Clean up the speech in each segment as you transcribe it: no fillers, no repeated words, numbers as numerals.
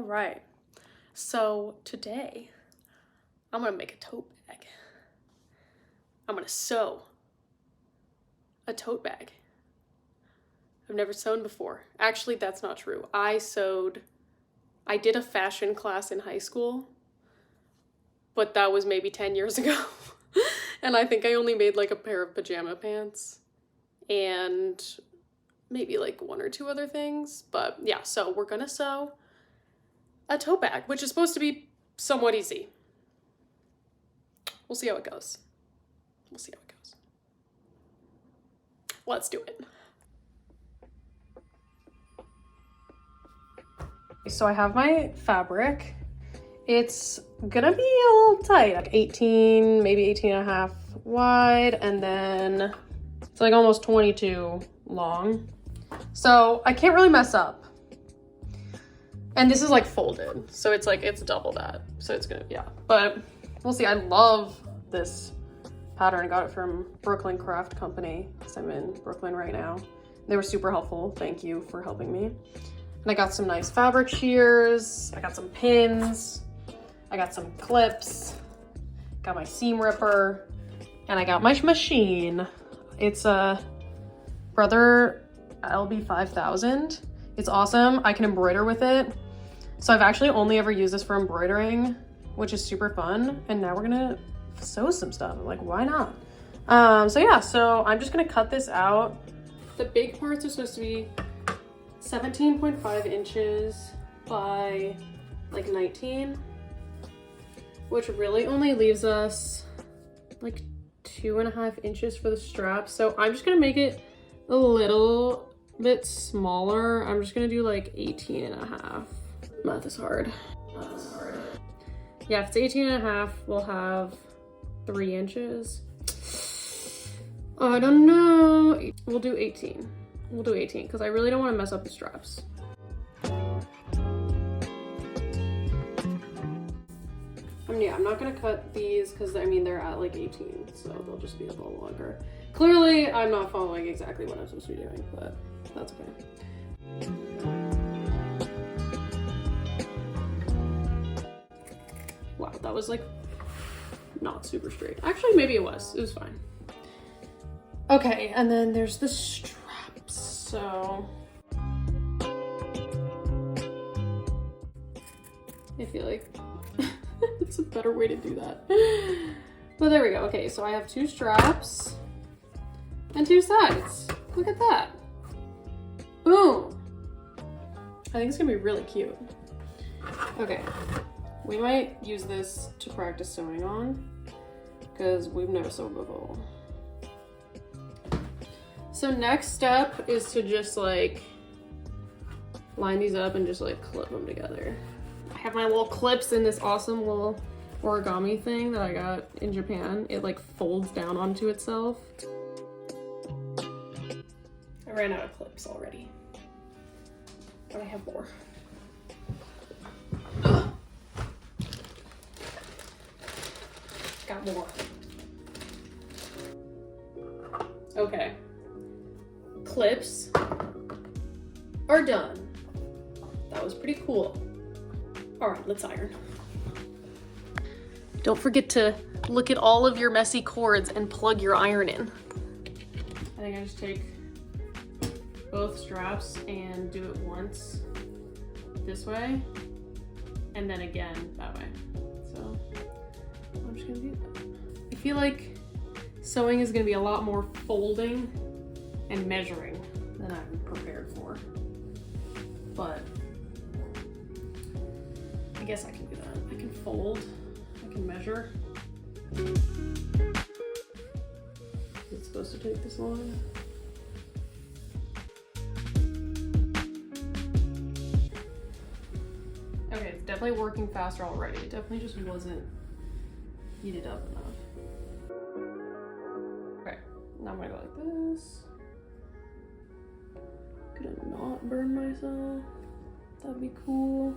right, so today I'm gonna make a tote bag. I'm gonna sew a tote bag. I've never sewn before. Actually, that's not true. I did a fashion class in high school, but that was maybe 10 years ago. And I think I only made like a pair of pajama pants and maybe like one or two other things. But yeah, so we're gonna sew a tote bag, which is supposed to be somewhat easy. We'll see how it goes. We'll see how it goes. Let's do it. So I have my fabric. It's gonna be a little tight, like 18, maybe 18 and a half wide, and then it's like almost 22 long. So I can't really mess up. And this is like folded, so it's like, it's double that. So it's gonna, yeah, but we'll see. I love this pattern. I got it from Brooklyn Craft Company, because I'm in Brooklyn right now. They were super helpful. Thank you for helping me. And I got some nice fabric shears. I got some pins. I got some clips. Got my seam ripper. And I got my machine. It's a Brother LB5000. It's awesome. I can embroider with it. So I've actually only ever used this for embroidering, which is super fun. And now we're gonna sew some stuff. Like, why not? So yeah, so I'm just gonna cut this out. The big parts are supposed to be 17.5 inches by like 19, which really only leaves us like 2.5 inches for the strap. So I'm just gonna make it a little bit smaller. I'm just gonna do like 18 and a half. Math is hard. Yeah, if it's 18 and a half, we'll have 3 inches. I don't know. We'll do 18. We'll do 18 because I really don't want to mess up the straps. Yeah, I'm not gonna cut these because I mean they're at like 18, so they'll just be a little longer. Clearly, I'm not following exactly what I'm supposed to be doing, but that's okay. Wow, that was like not super straight. Actually, maybe it was. It was fine. Okay, and then there's the straps. So I feel like it's a better way to do that. But there we go. Okay, so I have 2 straps and 2 sides. Look at that. Boom. I think it's gonna be really cute. Okay, we might use this to practice sewing on because we've never sewed before. So next step is to just like line these up and just like clip them together. I have my little clips in this awesome little origami thing that I got in Japan. It like folds down onto itself. I ran out of clips already, but I have more. Got more. Okay. Clips are done. That was pretty cool. All right, let's iron. Don't forget to look at all of your messy cords and plug your iron in. I think I just take both straps and do it once this way and then again that way. So I'm just gonna do that. I feel like sewing is gonna be a lot more folding and measuring than I'm prepared for, but I guess I can do that. I can fold, I can measure. Is it supposed to take this long? Okay, it's definitely working faster already. It definitely just wasn't heated up enough. Okay, now I'm gonna go like this. Could I not burn myself? That'd be cool.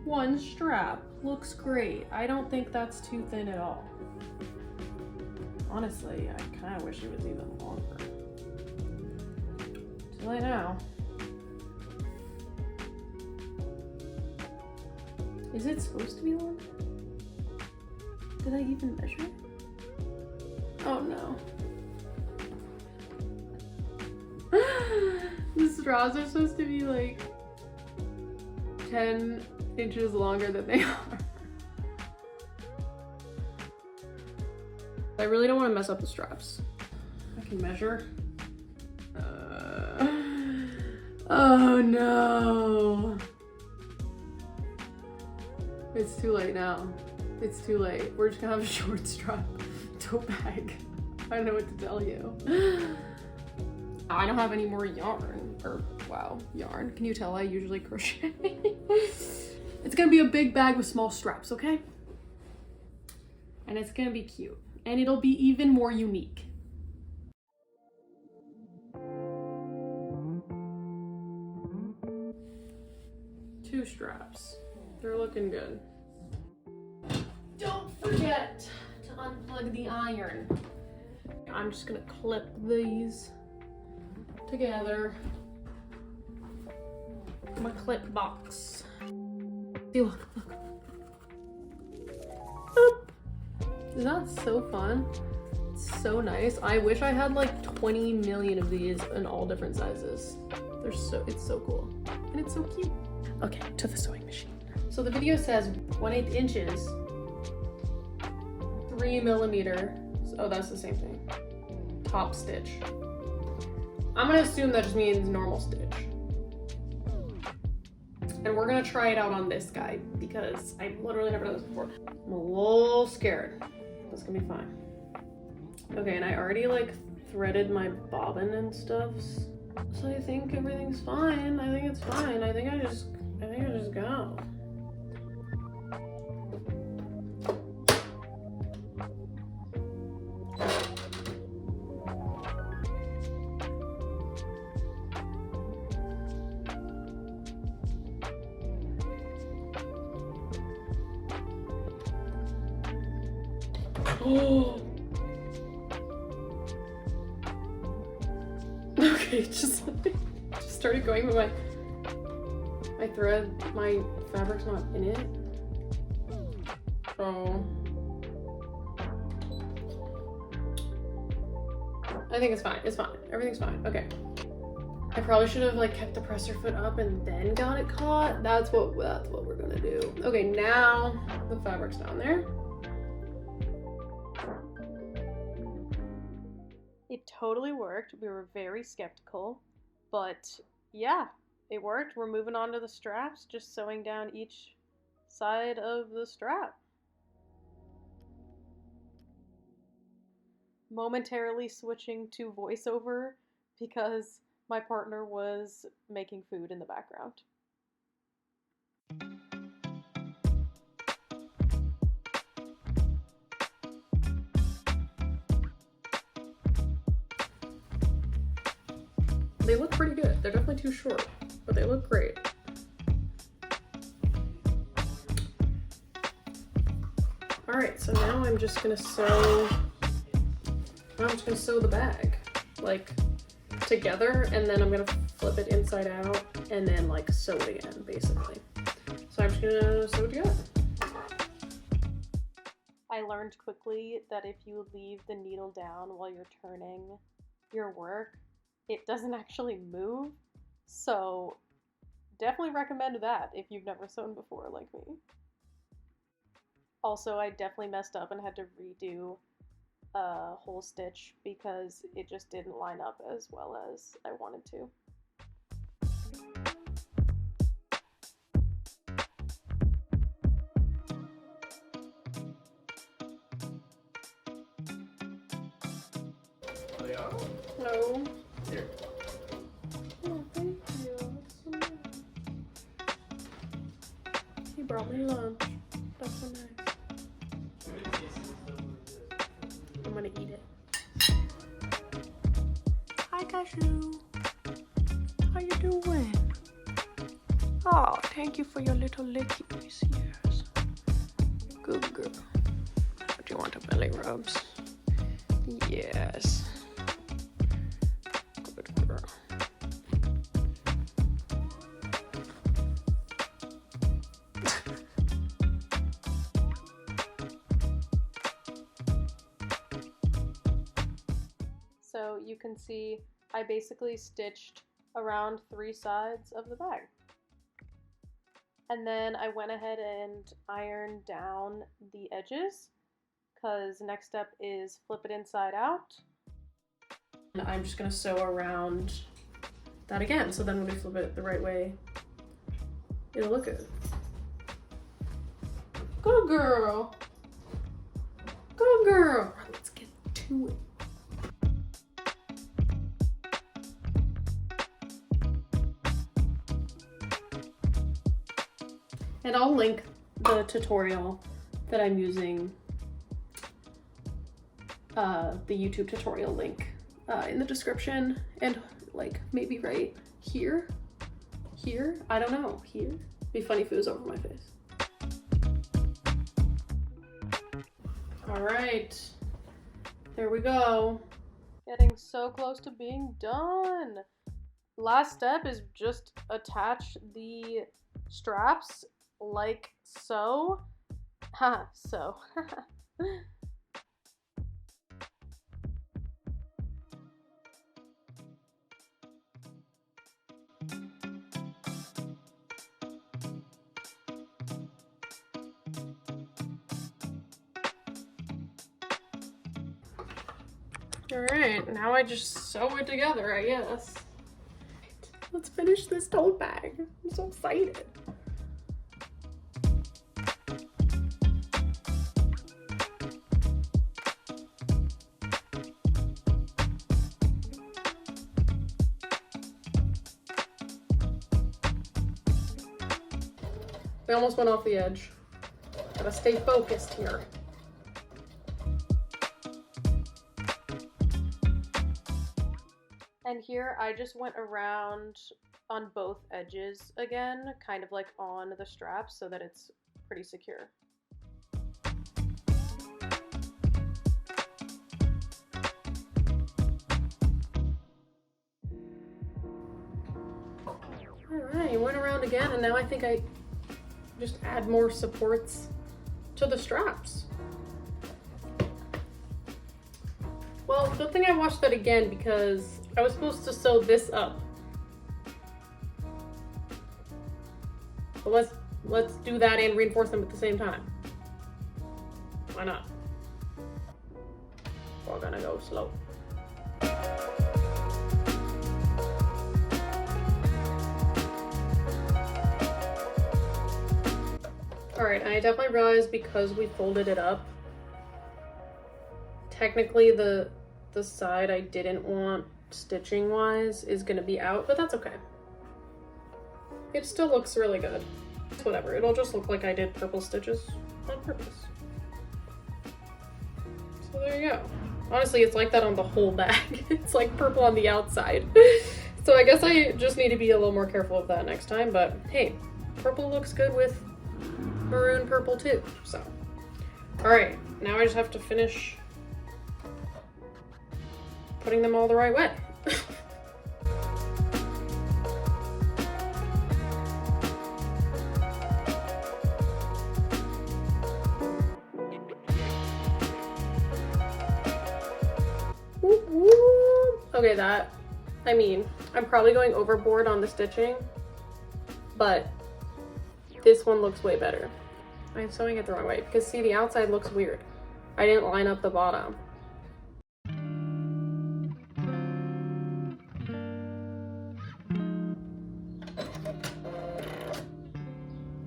One strap looks great. I don't think that's too thin at all. Honestly, I kind of wish it was even longer. Too late now. Is it supposed to be longer? Did I even measure it? Oh no. The straws are supposed to be like 10 inches longer than they are. I really don't want to mess up the straps. I can measure. Oh no. It's too late now. It's too late. We're just gonna have a short strap tote bag. I don't know what to tell you. I don't have any more yarn. Or, wow, yarn. Can you tell I usually crochet? It's gonna be a big bag with small straps, okay? And it's gonna be cute. And it'll be even more unique. Two straps. They're looking good. Don't forget to unplug the iron. I'm just gonna clip these together. My clip box. See, look, look. Boop. Isn't that so fun? It's so nice. I wish I had like 20 million of these in all different sizes. It's so cool. And it's so cute. Okay, to the sewing machine. So the video says 1/8 inches, 3 millimeter. Oh, that's the same thing. Top stitch. I'm gonna assume that just means normal stitch. And we're gonna try it out on this guy because I've literally never done this before. I'm a little scared. It's gonna be fine. Okay, and I already like threaded my bobbin and stuff. So I think everything's fine. I think it's fine. I think I just go. Oh. Okay, just started going, but my thread, my fabric's not in it. So I think it's fine. It's fine. Everything's fine. Okay. I probably should have like kept the presser foot up and then got it caught. That's what we're gonna do. Okay, now the fabric's down there. It totally worked. We were very skeptical, but yeah, it worked. We're moving on to the straps, just sewing down each side of the strap. Momentarily switching to voiceover because my partner was making food in the background. They look pretty good. They're definitely too short, but they look great. All right, so now I'm just gonna sew the bag, like, together, and then I'm gonna flip it inside out and then like sew it again, basically. So I'm just gonna sew it together. I learned quickly that if you leave the needle down while you're turning your work, it doesn't actually move. So definitely recommend that if you've never sewn before like me. Also, I definitely messed up and had to redo a whole stitch because it just didn't line up as well as I wanted to. No. Here. Oh, thank you. That's so nice. He brought me lunch. That's so nice. I'm gonna eat it. Hi, Cashew. How you doing? Oh, thank you for your little lickies. Yes. Good girl. What do you want, a belly rubs? Yes. Good girl. So you can see I basically stitched around 3 sides of the bag. And then I went ahead and ironed down the edges, because next step is flip it inside out. And I'm just gonna sew around that again, so then when we flip it the right way, it'll look good. Good girl. Good girl. Let's get to it. And I'll link the tutorial that I'm using, the YouTube tutorial link in the description, and like maybe right here, I don't know, here. It'd be funny if it was over my face. All right, there we go. Getting so close to being done. Last step is just attach the straps like so. Ha, so. All right, now I just sew it together, I guess. Let's finish this tote bag. I'm so excited. We almost went off the edge. Gotta stay focused here. And here I just went around on both edges again, kind of like on the straps, so that it's pretty secure. Alright, went around again, and now I think I just add more supports to the straps. Well, good thing I watched that again, because I was supposed to sew this up. But let's do that and reinforce them at the same time. Why not? We're gonna go slow. Alright, I definitely realized because we folded it up, technically the side I didn't want stitching wise is gonna be out, but that's okay. It still looks really good. It's whatever, it'll just look like I did purple stitches on purpose. So there you go. Honestly, it's like that on the whole bag. It's like purple on the outside. So I guess I just need to be a little more careful of that next time, but hey, purple looks good with maroon purple too, so. All right, now I just have to finish putting them all the right way. Okay, I mean, I'm probably going overboard on the stitching, but this one looks way better. I'm sewing it the wrong way because see, the outside looks weird. I didn't line up the bottom.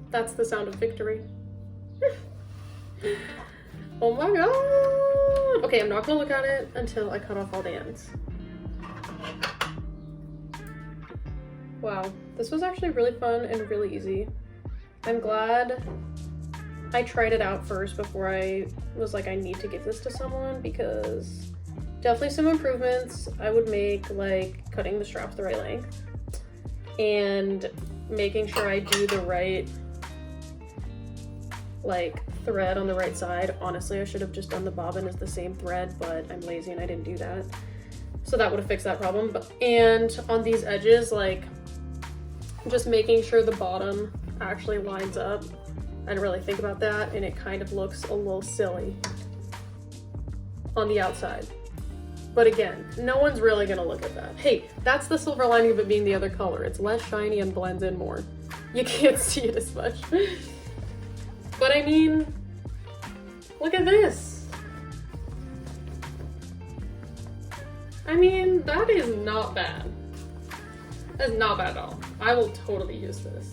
That's the sound of victory. Oh my god! Okay, I'm not gonna look at it until I cut off all the ends. Wow, this was actually really fun and really easy. I'm glad I tried it out first before I was like, I need to give this to someone, because definitely some improvements I would make, like cutting the straps the right length and making sure I do the right like thread on the right side. Honestly, I should have just done the bobbin as the same thread, but I'm lazy and I didn't do that. So that would have fixed that problem. And on these edges, like just making sure the bottom actually lines up. I didn't really think about that, and it kind of looks a little silly on the outside. But again, no one's really gonna look at that. Hey, that's the silver lining of it being the other color. It's less shiny and blends in more. You can't see it as much. But I mean, look at this. I mean, that is not bad. That's not bad at all. I will totally use this.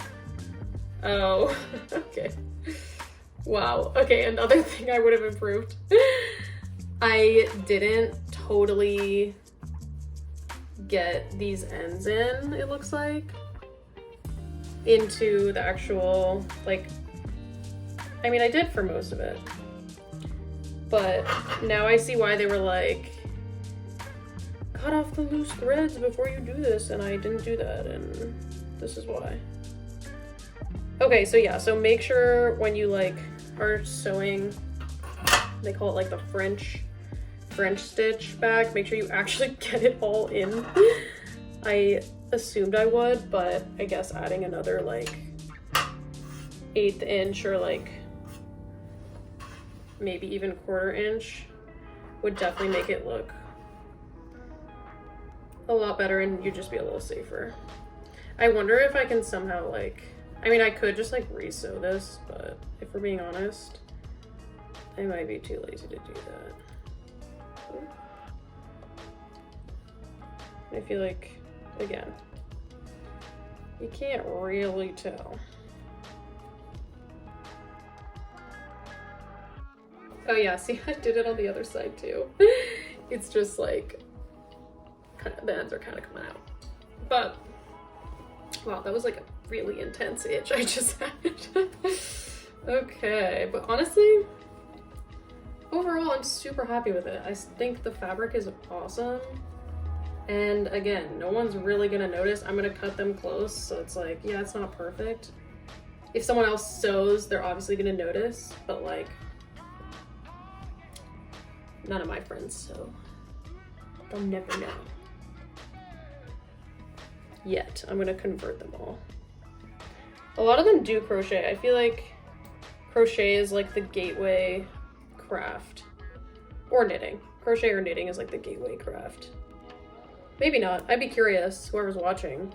Oh, okay. Wow. Okay, another thing I would have improved. I didn't totally get these ends in, it looks like, into the actual, like, I mean, I did for most of it. But now I see why they were like, cut off the loose threads before you do this, and I didn't do that, and this is why. Okay, so yeah, so make sure when you like are sewing, they call it like the French stitch back, make sure you actually get it all in. I assumed I would, but I guess adding another like 1/8 inch or like maybe even 1/4 inch would definitely make it look a lot better, and you'd just be a little safer. I wonder if I can somehow like, I mean, I could just like re-sew this, but if we're being honest, I might be too lazy to do that. I feel like, again, you can't really tell. Oh yeah, see, I did it on the other side too. It's just like, kind of, the ends are kind of coming out. But, wow, that was like a really intense itch I just had. Okay, but honestly, overall, I'm super happy with it. I think the fabric is awesome. And again, no one's really gonna notice. I'm gonna cut them close, so it's like, yeah, it's not perfect. If someone else sews, they're obviously gonna notice, but like, none of my friends sew. They'll never know. Yet. I'm gonna convert them all. A lot of them do crochet. I feel like crochet is like the gateway craft. Or knitting. Crochet or knitting is like the gateway craft. Maybe not. I'd be curious, whoever's watching.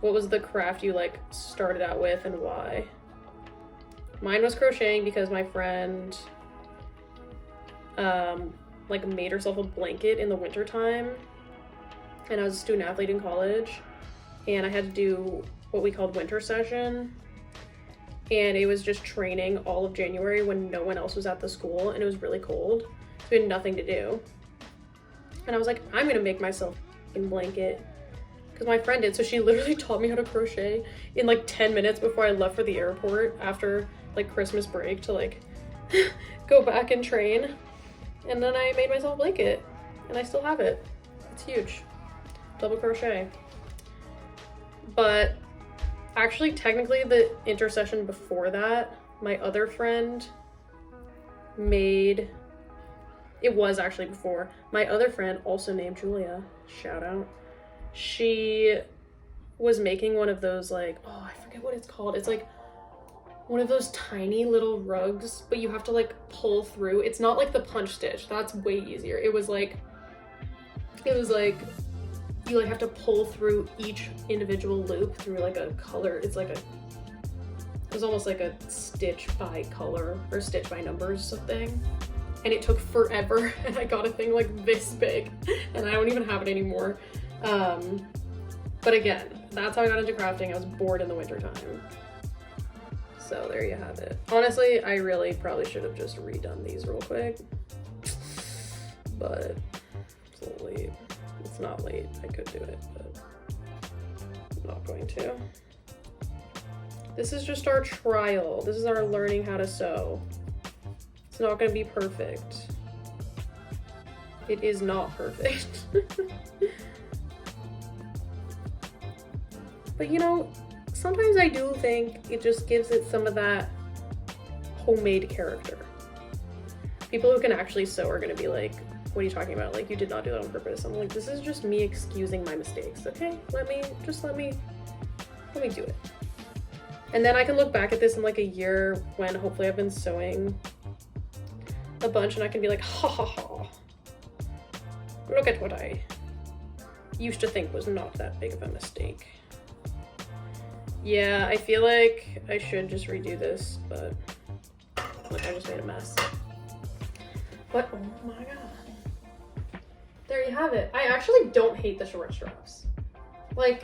What was the craft you like started out with and why? Mine was crocheting because my friend like made herself a blanket in the winter time, and I was a student athlete in college, and I had to do what we called winter session, and it was just training all of January when no one else was at the school, and it was really cold, so we had nothing to do. And I was like, I'm gonna make myself a blanket, because my friend did. So she literally taught me how to crochet in like 10 minutes before I left for the airport after like Christmas break to like go back and train. And then I made myself a blanket, and I still have it. It's huge. Double crochet. But actually, technically, the intersession before that, my other friend made, it was actually before, my other friend, also named Julia, shout out, she was making one of those like, oh, I forget what it's called. It's like one of those tiny little rugs, but you have to like pull through. It's not like the punch stitch. That's way easier. It was like you like have to pull through each individual loop through like a color. It's like it was almost like a stitch by color or stitch by numbers thing. And it took forever, and I got a thing like this big, and I don't even have it anymore. But again, that's how I got into crafting. I was bored in the winter time. So there you have it. Honestly, I really probably should have just redone these real quick, but it's a little late. It's not late. I could do it, but I'm not going to. This is just our trial. This is our learning how to sew. It's not going to be perfect. It is not perfect. But you know, sometimes I do think it just gives it some of that homemade character. People who can actually sew are gonna be like, what are you talking about? Like, you did not do that on purpose. I'm like, this is just me excusing my mistakes, okay? Let me do it. And then I can look back at this in like a year when hopefully I've been sewing a bunch and I can be like, ha ha ha. Look at what I used to think was not that big of a mistake. Yeah, I feel like I should just redo this, but like I just made a mess. But oh my god. There you have it. I actually don't hate the short straps. Like,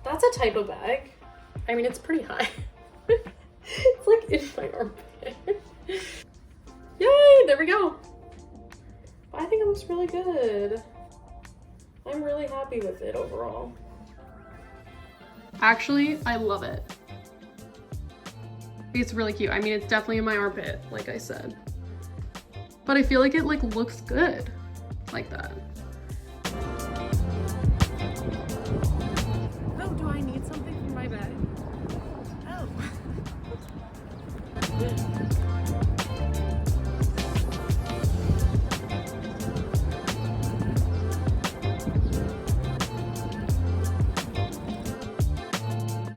that's a type of bag. I mean, it's pretty high. It's like in my armpit. Yay, there we go. I think it looks really good. I'm really happy with it overall. Actually, I love it. It's really cute. I mean, it's definitely in my armpit, like I said. But I feel like it like looks good like that.